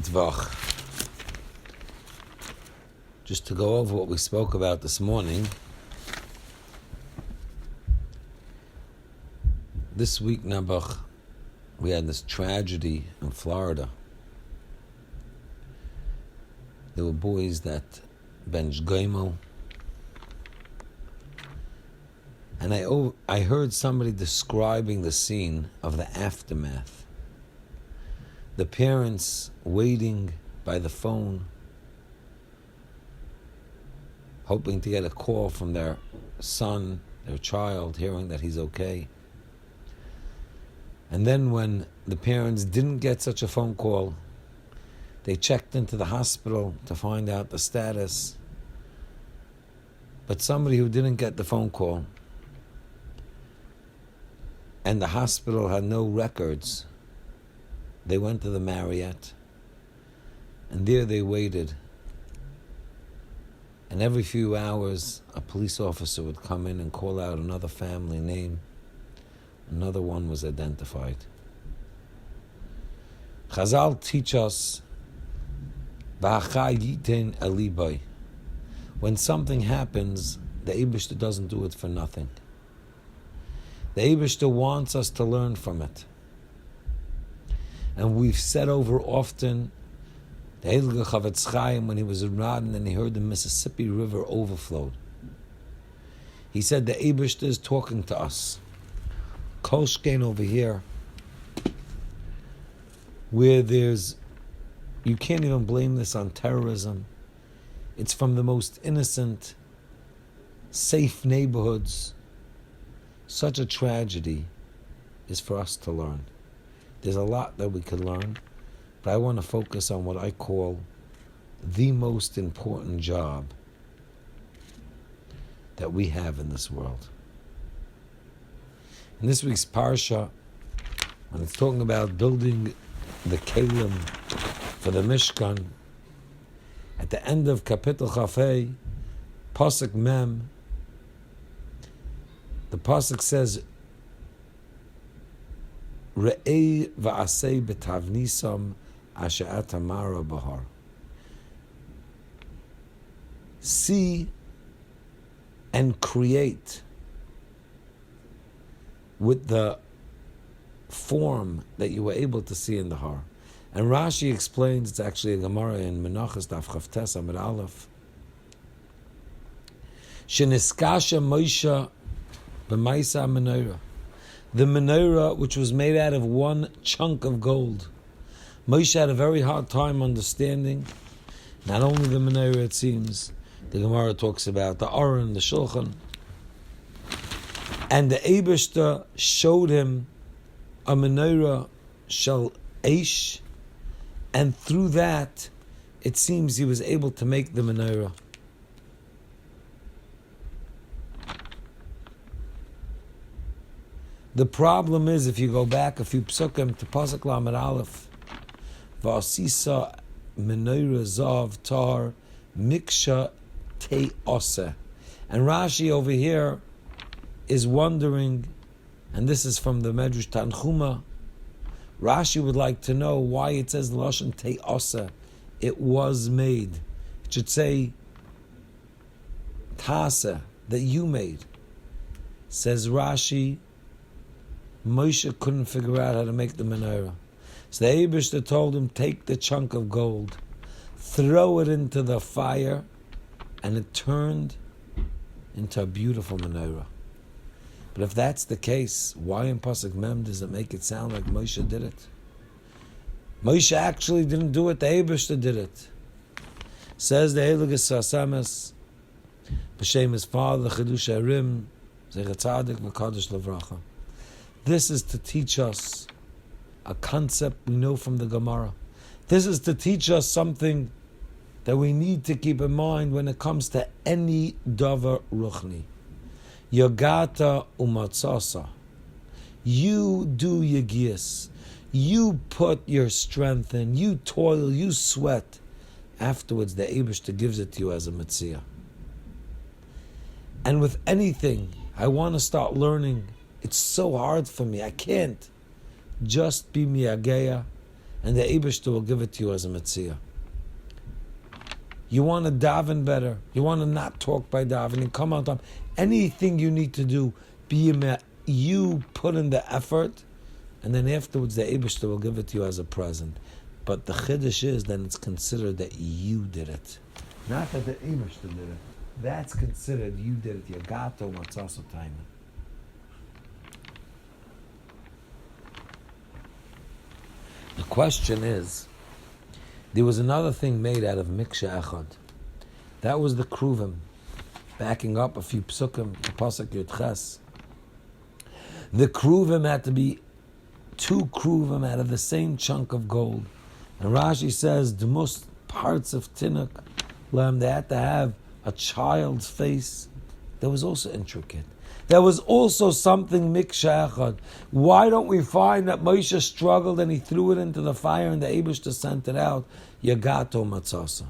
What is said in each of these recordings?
Tvach. Just to go over what we spoke about this morning. This week, Nabach, we had this tragedy in Florida. There were boys that benched Goimel. And I heard somebody describing the scene of the aftermath. The parents waiting by the phone, hoping to get a call from their son, their child, hearing that he's okay. And then when the parents didn't get such a phone call, they checked into the hospital to find out the status. But somebody who didn't get the phone call, and the hospital had no records, they went to the Marriott, and there they waited. And every few hours, a police officer would come in and call out another family name. Another one was identified. Chazal teach us, when something happens, the Eibishter doesn't do it for nothing. The Eibishter wants us to learn from it. And we've said over often, the Heilige Chavetz Chaim, when he was in Radin and he heard the Mississippi River overflowed, he said the Eibishter is talking to us. Kolshkein over here, where you can't even blame this on terrorism. It's from the most innocent, safe neighborhoods. Such a tragedy is for us to learn. There's a lot that we can learn, but I want to focus on what I call the most important job that we have in this world. In this week's Parsha, when it's talking about building the Kelim for the Mishkan, at the end of Kapitel Chafei, Pasuk Mem, the Pasuk says, Re'ei va'asei betavnisam ashe'at amara bahar. See and create with the form that you were able to see in the Har. And Rashi explains, it's actually a Gemara in Menachos Daf Chavtes Amud Aleph, Sheniskasha Moshe b'maisa menorah. The menorah, which was made out of one chunk of gold. Moshe had a very hard time understanding not only the menorah, it seems. The Gemara talks about the Aron, the Shulchan. And the Eibishter showed him a menorah shel eish, and through that, it seems he was able to make the menorah. The problem is, if you go back a few psukim to Pasuk Lamed Aleph, V'asisa menorah zav tar miksha te ose. And Rashi over here is wondering, and this is from the Medrash Tanchuma, Rashi would like to know why it says Lashon te ose, it was made. It should say tasa, that you made. Says Rashi, Moshe couldn't figure out how to make the menorah. So the Eibishter told him, take the chunk of gold, throw it into the fire, and it turned into a beautiful menorah. But if that's the case, why in Pasuk Mem does it make it sound like Moshe did it? Moshe actually didn't do it, the Eibishter did it. Says the Heilige Sasames, b'shem his father, Chidush Harim, Zecher Tzadik v'Kadosh Levracha. This is to teach us a concept we know from the Gemara. This is to teach us something that we need to keep in mind when it comes to any davar ruchni. Yagata umatzasa. You do yagis. You put your strength in. You toil. You sweat. Afterwards, the Eibishter gives it to you as a mitzvah. And with anything, I want to start learning. It's so hard for me. I can't just be miyageya and the Eibishter will give it to you as a Metzia. You want to daven better. You want to not talk by davening. Come on time. Anything you need to do, you put in the effort, and then afterwards the Eibishter will give it to you as a present. But the Chiddush is then it's considered that you did it. Not that the Eibishter did it. That's considered you did it. Yagato matzaso time. The question is, there was another thing made out of Miksha Echad. That was the Kruvim. Backing up a few psukim, the Pasuk Yud Ches. The Kruvim had to be 2 Kruvim out of the same chunk of gold. And Rashi says, the most parts of Tinuk, they had to have a child's face. That was also intricate. There was also something Miksha Echad. Why don't we find that Moshe struggled and he threw it into the fire and the Eibishter sent it out? Yagato matzasa.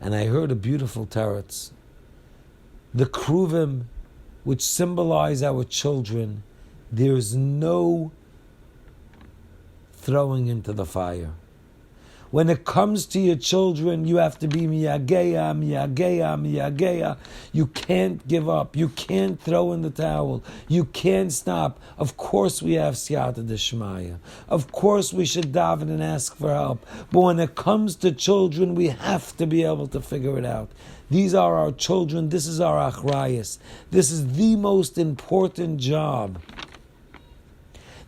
And I heard a beautiful teretz. The Kruvim, which symbolize our children, there's no throwing into the fire. When it comes to your children, you have to be miyageya, miyageya, miyageya. You can't give up. You can't throw in the towel. You can't stop. Of course we have siyata d'shmaya. Of course we should daven and ask for help. But when it comes to children, we have to be able to figure it out. These are our children. This is our achrayus. This is the most important job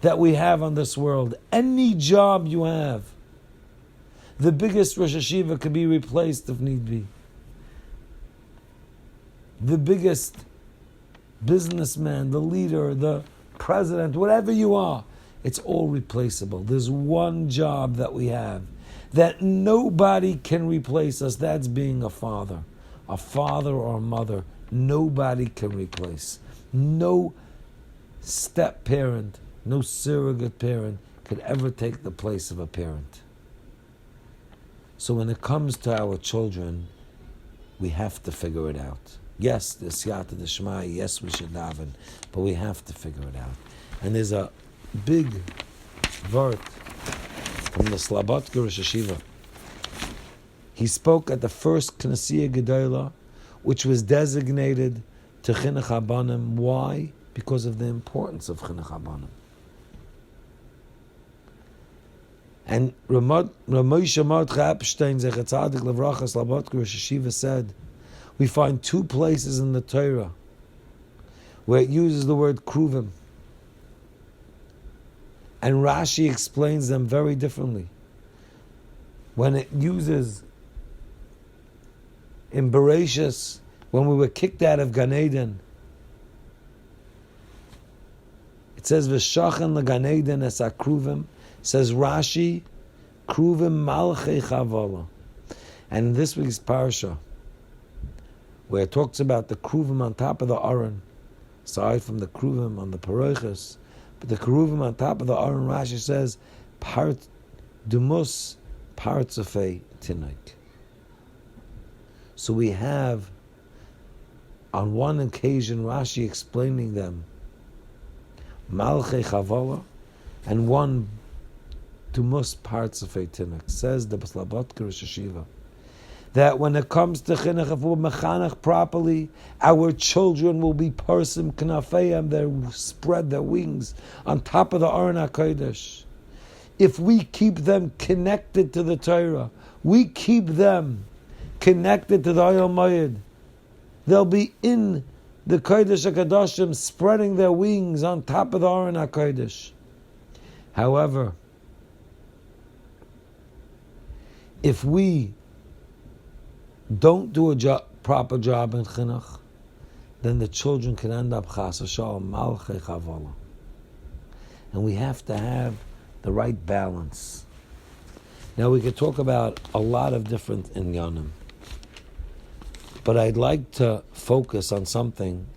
that we have on this world. Any job you have, the biggest Rosh Hashiva could be replaced if need be. The biggest businessman, the leader, the president, whatever you are, it's all replaceable. There's one job that we have that nobody can replace us. That's being a father or a mother. Nobody can replace. No step parent, no surrogate parent could ever take the place of a parent. So when it comes to our children, we have to figure it out. Yes, the siyata d'shmaya, yes, we should daven, but we have to figure it out. And there's a big vert from the Slabodka Rosh Hashiva. He spoke at the first Knessia Gedola, which was designated to Chinuch Habanim. Why? Because of the importance of Chinuch Habanim. And Ramosha Mordechai Epstein, Zecher Tzadik Levracha Slabodka Rosh Hashiva said, we find 2 places in the Torah where it uses the word Kruvim. And Rashi explains them very differently. When it uses in Bereshis, when we were kicked out of Gan Eden, it says, V'shachan l'Gan Eden es ha-Kruvim. Says Rashi, Kruvim Malchei Chavala. And in this week's parsha, where it talks about the Kruvim on top of the Aron, aside from the Kruvim on the Paroiches, but the Kruvim on top of the Aron, Rashi says, Part Dumus Partzafei Tinok. So we have, on one occasion, Rashi explaining them, Malchei Chavala, and one Dumus Partzafei Tinok. Says the Slabodka Rosh Hashiva that when it comes to chinuch, if we're mechanech properly, our children will be parsim knafeyam, they spread their wings on top of the Aron HaKodesh. If we keep them connected to the Torah, we keep them connected to the Oyel Moed, they'll be in the Kodesh HaKadoshim, spreading their wings on top of the Aron HaKodesh. However, if we don't do a proper job in chinuch, then the children can end up chas v'shalom malchei chavala. And we have to have the right balance. Now we could talk about a lot of different inyanim, but I'd like to focus on something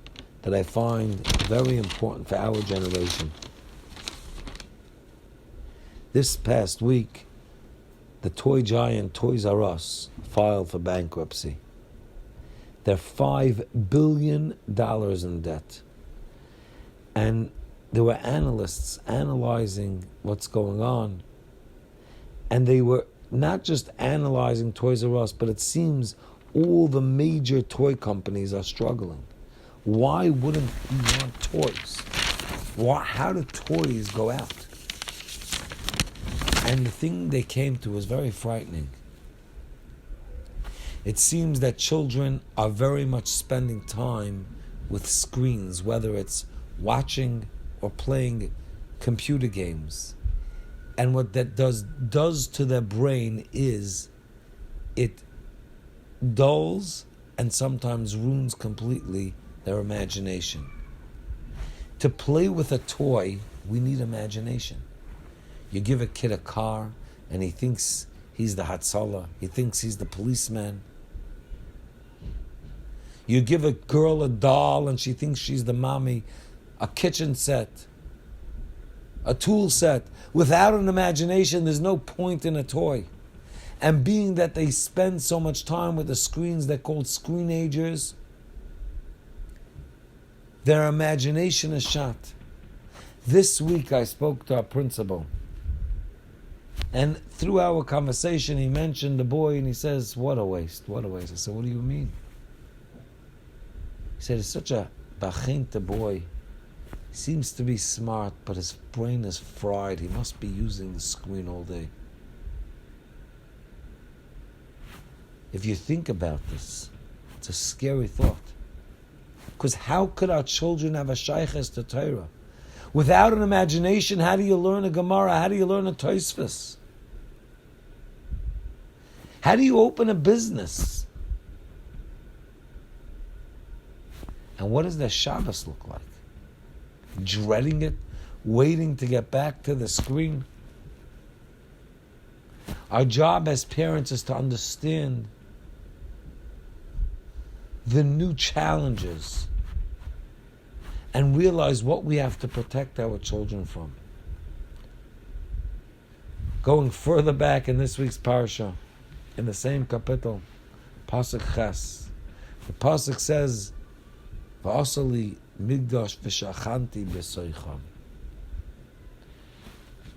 that I find very important for our generation. This past week, the toy giant Toys R Us filed for bankruptcy. They're $5 billion in debt. And there were analysts analyzing what's going on, and they were not just analyzing Toys R Us, but it seems all the major toy companies are struggling. Why wouldn't we want toys? How do toys go out? And the thing they came to was very frightening. It seems that children are very much spending time with screens, whether it's watching or playing computer games. And what that does to their brain is it dulls and sometimes ruins completely their imagination. To play with a toy, we need imagination. You give a kid a car and he thinks he's the Hatzalah, he thinks he's the policeman. You give a girl a doll and she thinks she's the mommy, a kitchen set, a tool set. Without an imagination, there's no point in a toy. And being that they spend so much time with the screens, they're called screenagers, their imagination is shot. This week I spoke to our principal, and through our conversation he mentioned the boy, and he says, what a waste, what a waste. I said, what do you mean? He said, it's such a bachinte boy. He seems to be smart, but his brain is fried. He must be using the screen all day. If you think about this, it's a scary thought. Because how could our children have a shayches to Torah? Without an imagination, how do you learn a Gemara? How do you learn a Tosfos? How do you open a business? And what does their Shabbos look like? Dreading it, waiting to get back to the screen. Our job as parents is to understand the new challenges and realize what we have to protect our children from. Going further back in this week's parasha, in the same kapitel, Pasuk Ches, the Pasuk says, V'asali migdash v'shachanti b'soicham.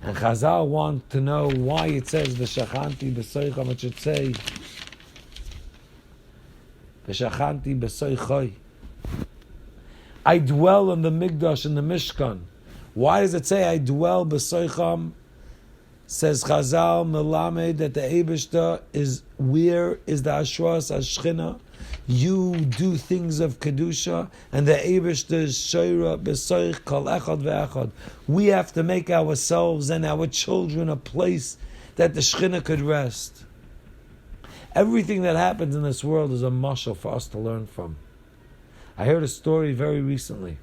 And Chazal want to know why it says v'shachanti b'soicham. It should say v'shachanti b'soichai. I dwell in the Migdash, in the Mishkan. Why does it say I dwell b'soicham? Says Chazal Melamed that the Eibishter is, where is the Ashras Ashchina? You do things of Kedusha, and the Eibishter is Shoira b'soich kol echad ve'echad. We have to make ourselves and our children a place that the Shechina could rest. Everything that happens in this world is a mashal for us to learn from. I heard a story very recently.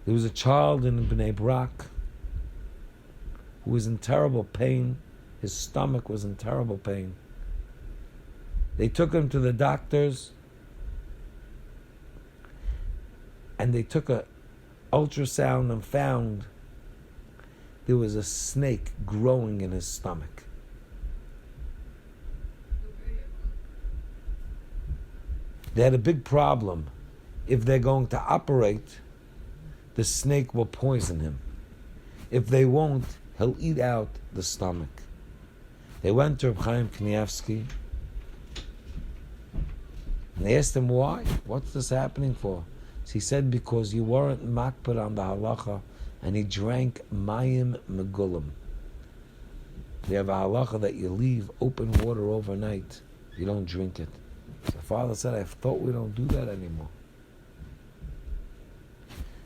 There was a child in Bnei Brak who was in terrible pain. His stomach was in terrible pain. They took him to the doctors, and they took a ultrasound and found there was a snake growing in his stomach. They had a big problem. If they're going to operate, the snake will poison him. If they won't, he'll eat out the stomach. They went to Reb Chaim Kanievsky, and they asked him why. What's this happening for? So he said, because you weren't makpid on the halacha, and he drank mayim megulim. They have a halacha that you leave open water overnight. You don't drink it. So the father said, I thought we don't do that anymore.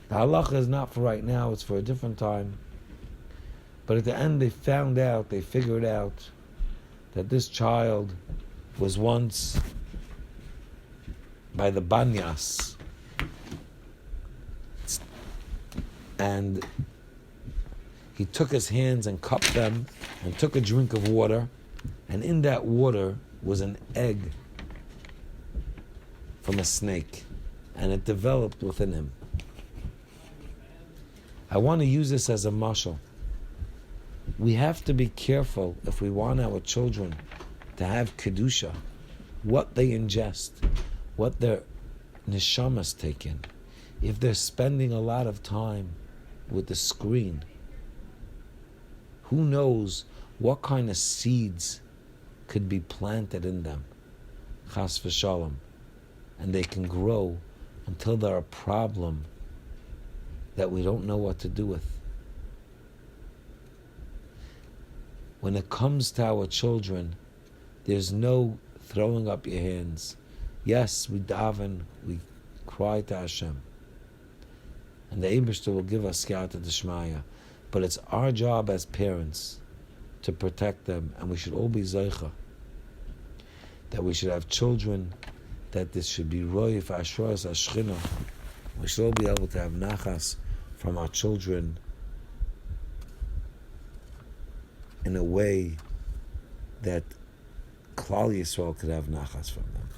The halacha is not for right now, it's for a different time. But at the end they figured out that this child was once by the banyas. And he took his hands and cupped them and took a drink of water, and in that water was an egg from a snake, and it developed within him. I want to use this as a mashal. We have to be careful if we want our children to have kedusha, what they ingest, what their neshamas take in. if they're spending a lot of time with the screen, who knows what kind of seeds could be planted in them, chas v'shalom, and they can grow until they're a problem that we don't know what to do with. When it comes to our children, there's no throwing up your hands. Yes, we daven, we cry to Hashem, and the Eibishter will give us siyata d'shmaya. But it's our job as parents to protect them, and we should all be zeicha that we should have children, that this should be roy for ashros ashchina. We should all be able to have nachas from our children in a way that Klal Yisrael could have nachas from them.